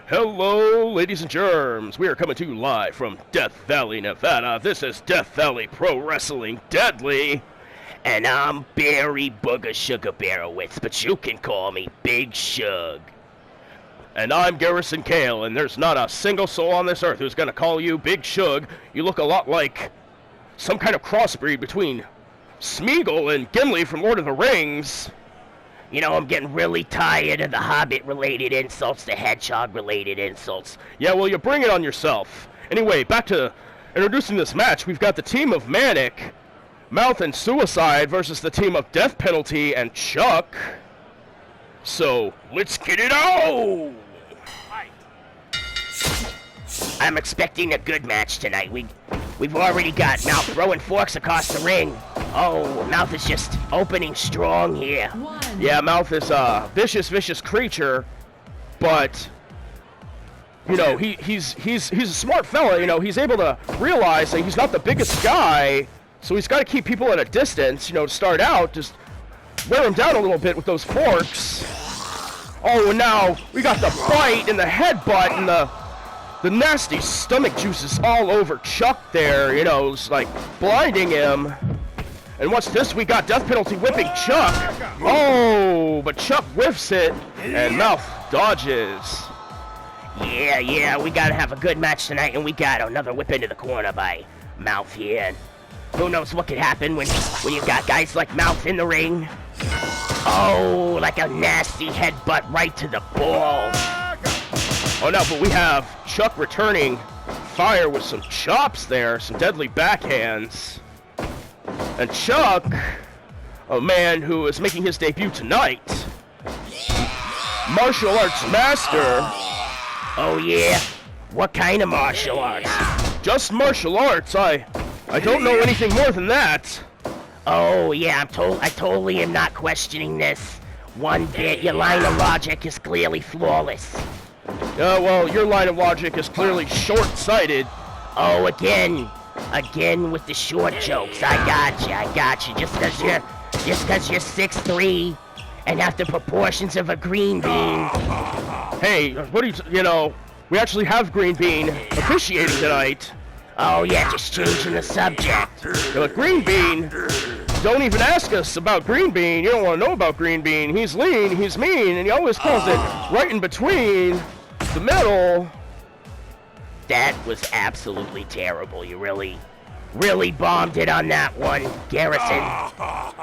Hello, ladies and germs. We are coming to you live from Death Valley, Nevada. This is Death Valley Pro Wrestling Deadly. And I'm Barry Booger Sugar Barrowitz, but you can call me Big Shug. And I'm Garrison Kale, and there's not a single soul on this earth who's gonna call you Big Shug. You look a lot like some kind of crossbreed between Smeagol and Gimli from Lord of the Rings. You know, I'm getting really tired of the Hobbit-related insults, the Hedgehog-related insults. Yeah, well, you bring it on yourself. Anyway, back to introducing this match. We've got the team of Manic, Mouth, and Suicide versus the team of Death Penalty and Chuck. So, let's get it on! I'm expecting a good match tonight. We've already got Mouth throwing forks across the ring. Oh, Mouth is just opening strong here. Yeah, Mouth is a vicious creature, but you know, he's a smart fella. You know, he's able to realize that he's not the biggest guy, so he's got to keep people at a distance. You know, to start out, just wear him down a little bit with those forks. Oh, and now we got the bite and the headbutt and the nasty stomach juices all over Chuck there. You know, it's like blinding him. And what's this? We got Death Penalty whipping Chuck. Oh, but Chuck whiffs it, and Mouth dodges. Yeah, we gotta have a good match tonight, and we got another whip into the corner by Mouth here. And who knows what could happen when you got guys like Mouth in the ring. Oh, like a nasty headbutt right to the balls. Oh no, but we have Chuck returning fire with some chops there, some deadly backhands. And Chuck, a man who is making his debut tonight, martial arts master. Oh yeah? What kind of martial arts? Just martial arts. I don't know anything more than that. Oh yeah, I totally am not questioning this one bit. Your line of logic is clearly flawless. Well, your line of logic is clearly short-sighted. Oh, again with the short jokes. I got you. Just cause you're 6'3" and have the proportions of a green bean. Hey, what do you know, we actually have Green Bean officiating tonight. Oh yeah, just changing the subject. But Green Bean, don't even ask us about Green Bean. You don't want to know about Green Bean. He's lean, he's mean, and he always calls it right in between the middle. That was absolutely terrible. You really bombed it on that one, Garrison.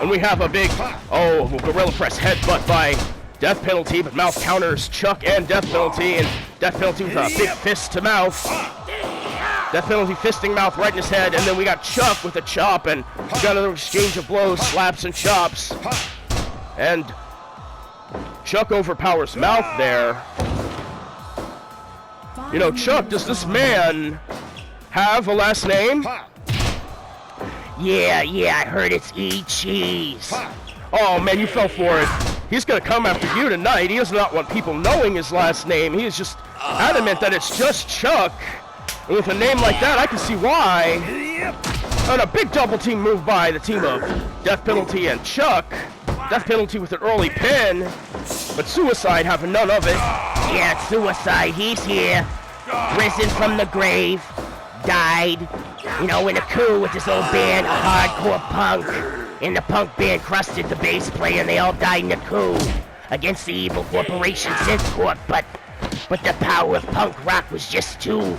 And we have a big, gorilla press headbutt by Death Penalty, but Mouth counters Chuck and Death Penalty, and Death Penalty with a big fist to Mouth. Death Penalty fisting Mouth right in his head, and then we got Chuck with a chop, and we got another exchange of blows, slaps, and chops. And Chuck overpowers Mouth there. You know, Chuck, does this man have a last name? Yeah, I heard it's E-Cheese. Oh man, you fell for it. He's gonna come after you tonight. He does not want people knowing his last name. He is just adamant that it's just Chuck. And with a name like that, I can see why. And a big double team move by the team of Death Penalty and Chuck. Death Penalty with an early pin, but Suicide having none of it. Yeah, Suicide, he's here. Risen from the grave. Died, you know, in a coup with this old band, a hardcore punk. And the punk band crusted the bass player, and they all died in a coup against the evil corporation Synthcorp. But the power of punk rock was just too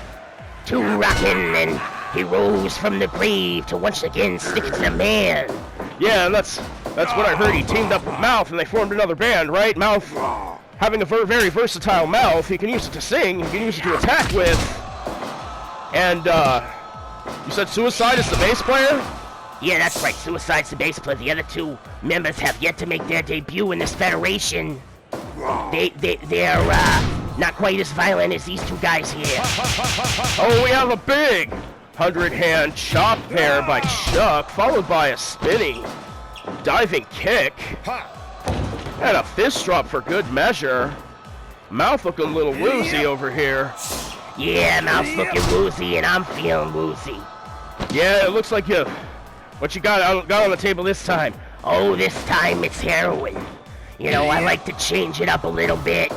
rockin', and he rose from the grave to once again stick to the man. Yeah, and that's what I heard. He teamed up with Mouth, and they formed another band, right? Mouth, having a very versatile mouth, he can use it to sing, he can use it to attack with. And, you said Suicide is the bass player? Yeah, that's right. Suicide's the bass player. The other two members have yet to make their debut in this federation. They're not quite as violent as these two guys here. Oh, we have a big 100-hand chop there by Chuck, followed by a spinning diving kick. And a fist drop for good measure. Mouth looking a little woozy over here. Yeah, Mouth's looking woozy, and I'm feeling woozy. Yeah, it looks like what you got on the table this time? Oh, this time it's heroin. You know, I like to change it up a little bit.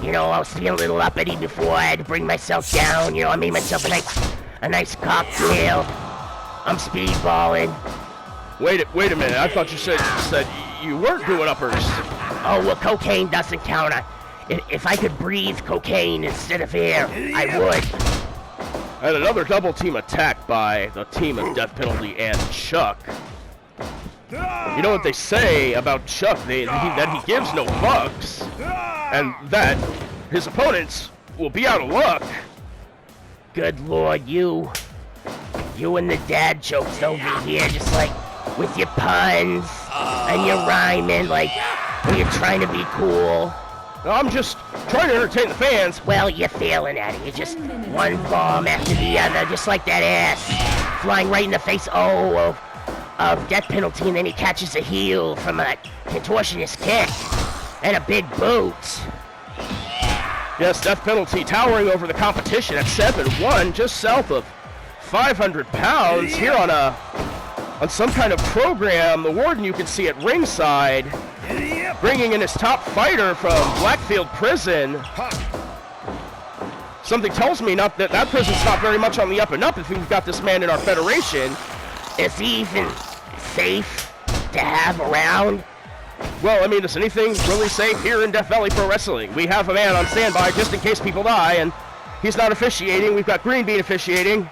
You know, I was feeling a little uppity before. I had to bring myself down. You know, I made myself a nice cocktail. I'm speedballing. Wait a minute. I thought you said you weren't doing uppers. Oh, well, cocaine doesn't count. If I could breathe cocaine instead of air, I would. And another double team attack by the team of Death Penalty and Chuck. You know what they say about Chuck? That he gives no fucks, and that his opponents will be out of luck. Good Lord, you and the dad jokes over here, just like with your puns and your rhyming, like when you're trying to be cool. I'm just trying to entertain the fans. Well, you're failing at it. You're just one bomb after the other, just like that ass flying right in the face. Of Death Penalty, and then he catches a heel from a contortionist kick and a big boot. Yes, Death Penalty towering over the competition at 7'1", just south of 500 pounds. Here on some kind of program, the Warden you can see at ringside, bringing in his top fighter from Blackfield Prison. Something tells me not that prison's not very much on the up and up if we've got this man in our federation. Is he even safe to have around? Well, I mean, is anything really safe here in Death Valley Pro Wrestling? We have a man on standby just in case people die, and he's not officiating. We've got Green Bean officiating.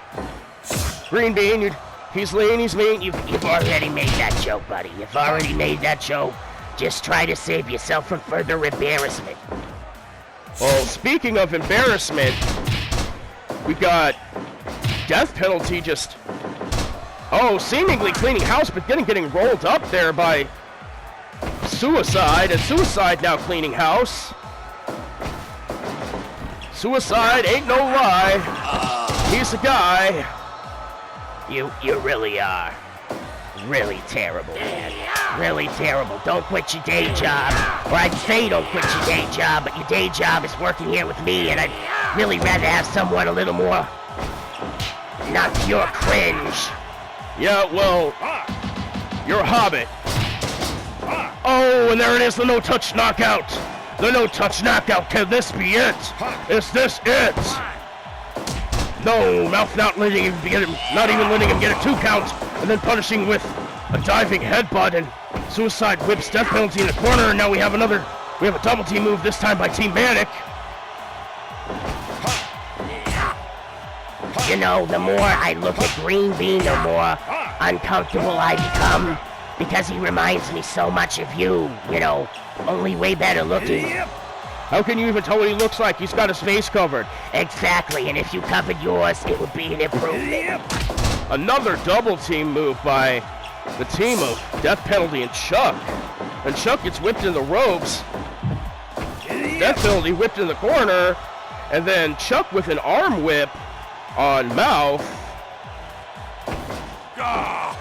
Green Bean, he's lean, he's mean. You've already made that joke, buddy. You've already made that joke. Just try to save yourself from further embarrassment. Well, speaking of embarrassment, we got Death Penalty just... seemingly cleaning house, but getting rolled up there by Suicide, and Suicide now cleaning house. Suicide ain't no lie. He's a guy. You really are. Really terrible, man. Really terrible. Don't quit your day job. Or I'd say don't quit your day job, but your day job is working here with me, and I'd really rather have someone a little more not pure cringe. Yeah, well, you're a hobbit. Oh, and there it is, the no-touch knockout. The no-touch knockout. Can this be it? Is this it? No, Mouth not even letting him get a 2 count, and then punishing with a diving headbutt, and Suicide whips Death Penalty in the corner, and now we have a double team move, this time by Team Bannock. You know, the more I look at Green Bean, the more uncomfortable I become, because he reminds me so much of you, you know, only way better looking. How can you even tell what he looks like? He's got his face covered. Exactly, and if you covered yours, it would be an improvement. Another double team move by the team of Death Penalty and Chuck. And Chuck gets whipped in the ropes. Death Penalty whipped in the corner, and then Chuck with an arm whip on Mouth.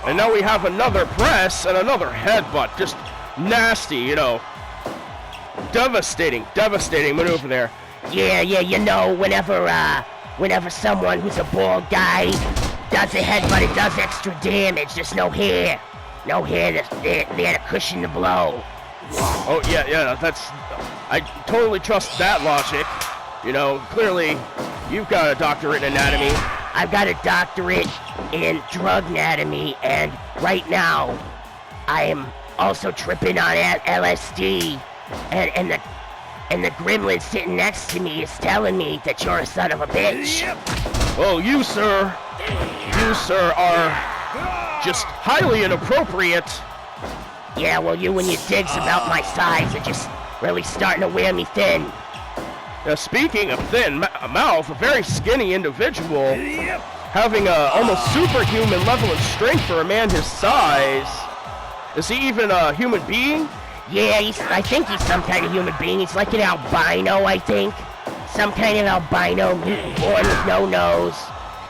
And now we have another press and another headbutt. Just nasty, you know. Devastating maneuver there. Yeah, you know, whenever someone who's a bald guy does a headbutt, it does extra damage. There's no hair there to cushion the blow. Oh, yeah, I totally trust that logic. You know, clearly, you've got a doctorate in anatomy. I've got a doctorate in drug anatomy, and right now, I am also tripping on LSD, and the gremlin sitting next to me is telling me that you're a son of a bitch. Well, you, sir, are just highly inappropriate. Yeah, well, you and your digs about my size are just really starting to wear me thin. Now, speaking of thin, Mouth, a very skinny individual, having a almost superhuman level of strength for a man his size. Is he even a human being? Yeah, I think he's some kind of human being. He's like an albino, I think. Some kind of albino mutant born with no nose.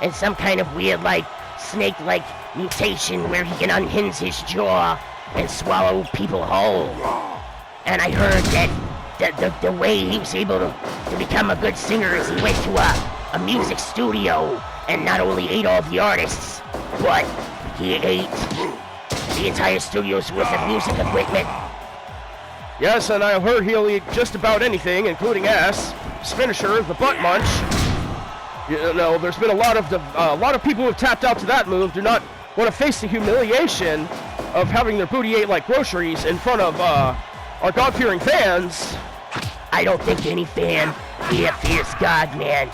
And some kind of weird, like, snake-like mutation where he can unhinge his jaw and swallow people whole. And I heard that the way he was able to become a good singer is he went to a music studio and not only ate all the artists, but he ate the entire studio's worth of music equipment. Yes, and I heard he'll eat just about anything, including ass. His finisher, the butt munch. You know, there's been a lot of people who have tapped out to that move. Do not want to face the humiliation of having their booty ate like groceries in front of our God-fearing fans. I don't think any fan here fears God, man.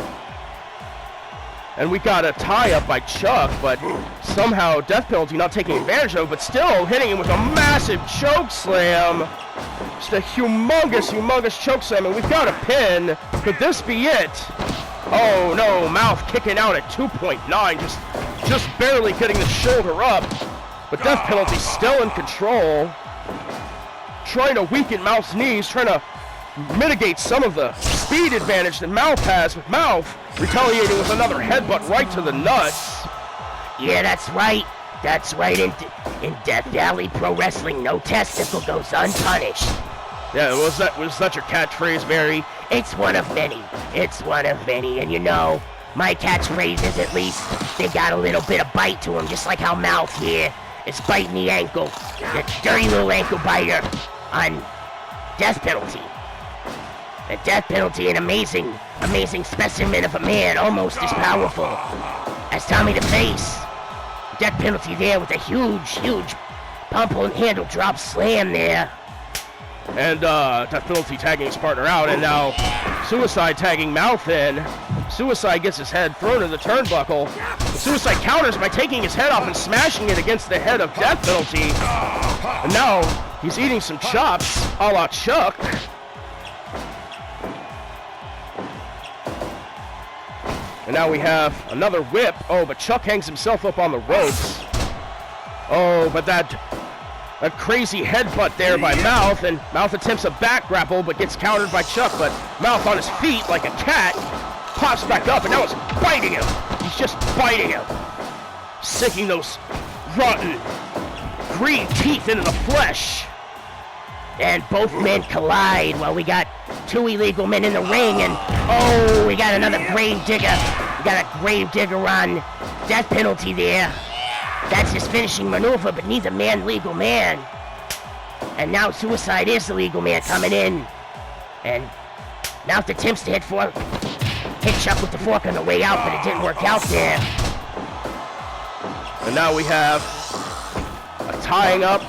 And we got a tie-up by Chuck, but somehow death penalty not taking advantage of, but still hitting him with a massive choke slam. Just a humongous choke slam, and we've got a pin. Could this be it? Oh no, Mouth kicking out at 2.9, just barely getting the shoulder up. But death penalty still in control. Trying to weaken Mouth's knees, trying to mitigate some of the speed advantage that Mouth has, with Mouth retaliating with another headbutt right to the nuts. Yeah, that's right. That's right. In Death Valley Pro Wrestling, no testicle goes unpunished. Yeah, was that your catchphrase, Barry? It's one of many. It's one of many. And you know, my catchphrase is at least they got a little bit of bite to them, just like how Mouth here is biting the ankle. The dirty little ankle biter on death penalty. A death penalty, an amazing specimen of a man, almost as powerful as Tommy the Face. Death penalty there with a huge pump and handle drop slam there. And death penalty tagging his partner out, and now Suicide tagging Mouth in. Suicide gets his head thrown in the turnbuckle. Suicide counters by taking his head off and smashing it against the head of death penalty. And now he's eating some chops, a la Chuck. And now we have another whip. Oh, but Chuck hangs himself up on the ropes. Oh, but that crazy headbutt there by Mouth, and Mouth attempts a back grapple, but gets countered by Chuck, but Mouth on his feet like a cat, pops back up, and now it's biting him. He's just biting him. Sinking those rotten green teeth into the flesh. And both men collide. Well, we got two illegal men in the ring, and oh, we got another grave digger. We got a grave digger on death penalty there. That's his finishing maneuver, but neither man legal man. And now Suicide is the legal man coming in. And Mouth attempts to hit Chuck with the fork on the way out, but it didn't work out there. And now we have a tying up,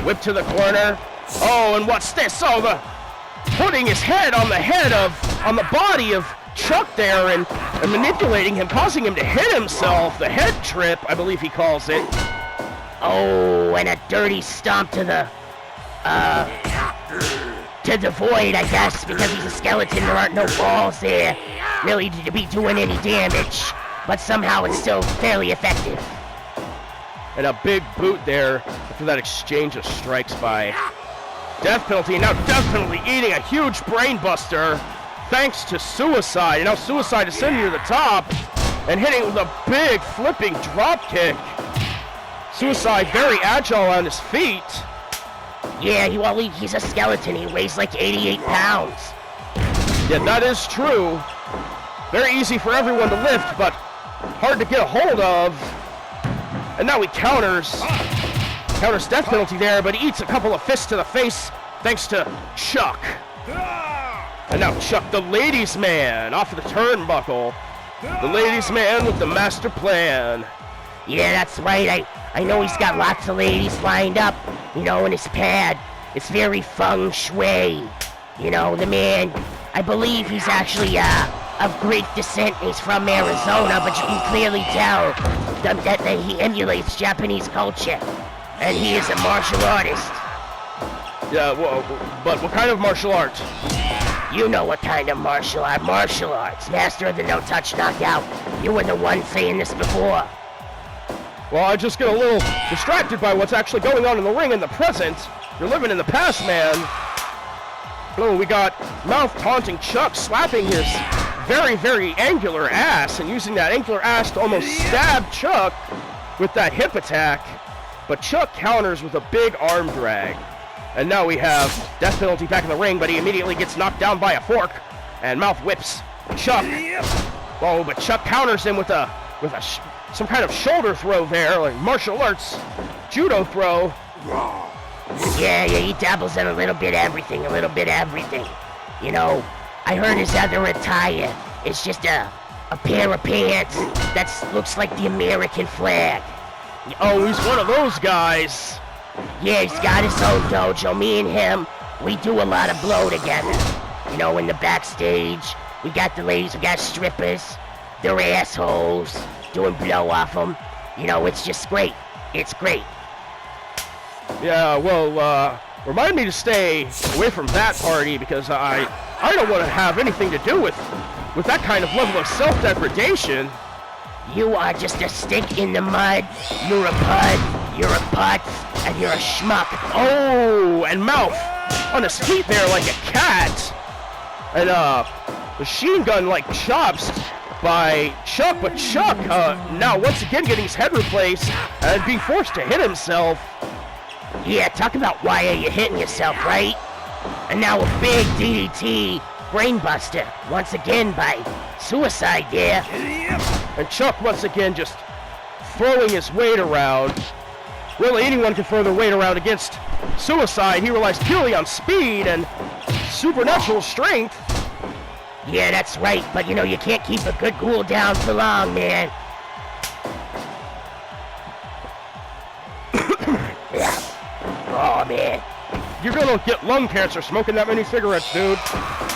whip to the corner. Oh, and what's this? Oh, putting his head on the body of Chuck there and manipulating him, causing him to hit himself. The head trip, I believe he calls it. Oh, and a dirty stomp to the void, I guess, because he's a skeleton. There aren't no balls there really to be doing any damage, but somehow it's still fairly effective. And a big boot there after that exchange of strikes by death penalty. And now death penalty eating a huge brain buster thanks to Suicide. And now Suicide is sending to the top and hitting with a big flipping drop kick. Suicide very agile on his feet. Yeah, he's a skeleton. He weighs like 88 pounds. Yeah, that is true. Very easy for everyone to lift, but hard to get a hold of. And now he counters death penalty there, but he eats a couple of fists to the face thanks to Chuck. And now Chuck, the ladies' man, off of the turnbuckle. The ladies' man with the master plan. Yeah, that's right. I know he's got lots of ladies lined up, in his pad. It's very feng shui. The man, I believe he's actually of Greek descent. He's from Arizona, but you can clearly tell that he emulates Japanese culture. And he is a martial artist. Yeah, but what kind of martial art? You know what kind of martial art. Martial arts. Master of the no-touch knockout. You were the one saying this before. Well, I just get a little distracted by what's actually going on in the ring in the present. You're living in the past, man. Oh, we got Mouth taunting Chuck, slapping his very, very angular ass, and using that angular ass to almost stab Chuck with that hip attack. But Chuck counters with a big arm drag. And now we have death penalty back in the ring, but he immediately gets knocked down by a fork, and Mouth whips Chuck. Oh, but Chuck counters him with some kind of shoulder throw there, like martial arts judo throw. Yeah, he dabbles in a little bit of everything, You know, I heard his other attire is just a pair of pants that looks like the American flag. Oh, he's one of those guys. Yeah, he's got his own dojo. Me and him, we do a lot of blow together. You know, in the backstage, we got the ladies, we got strippers. They're assholes, doing blow off them. You know, it's just great. It's great. Yeah, well, remind me to stay away from that party because I don't want to have anything to do with that kind of level of self-degradation. You are just a stick in the mud. You're a pud. You're a putt. And you're a schmuck. Oh, and Mouth on his feet there like a cat. And, machine gun like chops by Chuck, but Chuck, now once again getting his head replaced and being forced to hit himself. Yeah, talk about why are you hitting yourself, right? And now a big DDT brainbuster, once again by Suicide there. And Chuck once again just throwing his weight around. Really, anyone can throw their weight around against Suicide. He relies purely on speed and supernatural strength. Yeah, that's right, but you know, you can't keep a good ghoul down for long, man. Oh, man. You're gonna get lung cancer smoking that many cigarettes, dude.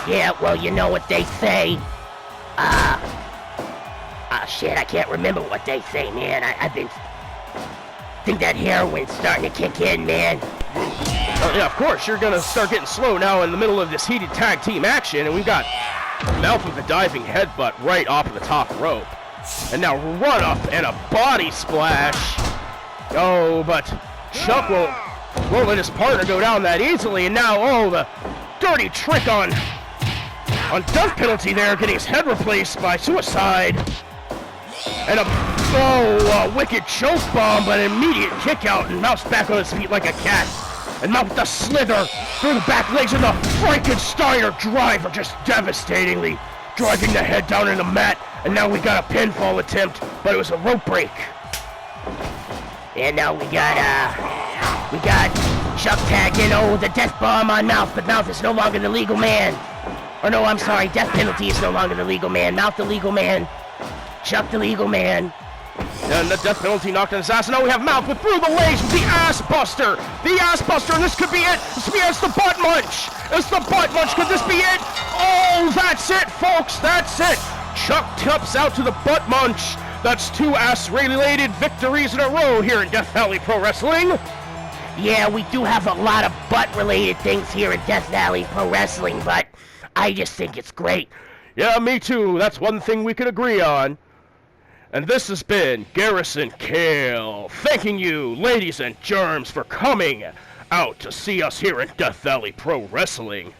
Yeah, well, you know what they say. Shit, I can't remember what they say, man. I think that heroin's starting to kick in, man. Yeah, of course, you're gonna start getting slow now in the middle of this heated tag team action, and we've got Mouth with a diving headbutt right off of the top rope. And now run up and a body splash. Oh, but Chuck won't let his partner go down that easily, and now, oh, the dirty trick on death penalty there, getting his head replaced by Suicide. And a wicked choke bomb, but an immediate kick out, and Mouth's back on his feet like a cat. And Mouth with the slither through the back legs, and the Frankensteiner driver just devastatingly driving the head down in the mat. And now we got a pinfall attempt, but it was a rope break. And now we got Chuck tagged in, the death bomb on Mouth, but Mouth is no longer the legal man. Or no, I'm sorry, death penalty is no longer the legal man. Mouth the legal man. Chuck the legal man. And the death penalty knocked on his ass. And now we have Mouth with through the legs with the ass buster. The ass buster, and this could be it. This could be it. It's the butt munch. It's the butt munch. Could this be it? Oh, that's it, folks. That's it. Chuck taps out to the butt munch. That's 2 ass-related victories in a row here in Death Valley Pro Wrestling. Yeah, we do have a lot of butt-related things here in Death Valley Pro Wrestling, but I just think it's great. Yeah, me too. That's one thing we could agree on. And this has been Garrison Kale, thanking you, ladies and germs, for coming out to see us here in Death Valley Pro Wrestling.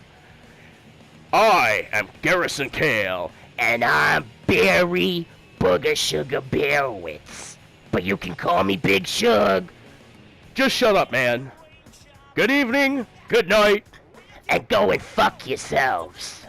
I am Garrison Kale. And I'm Barry Booger Sugar Bearwitz. But you can call me Big Shug. Just shut up, man. Good evening, good night. And go and fuck yourselves.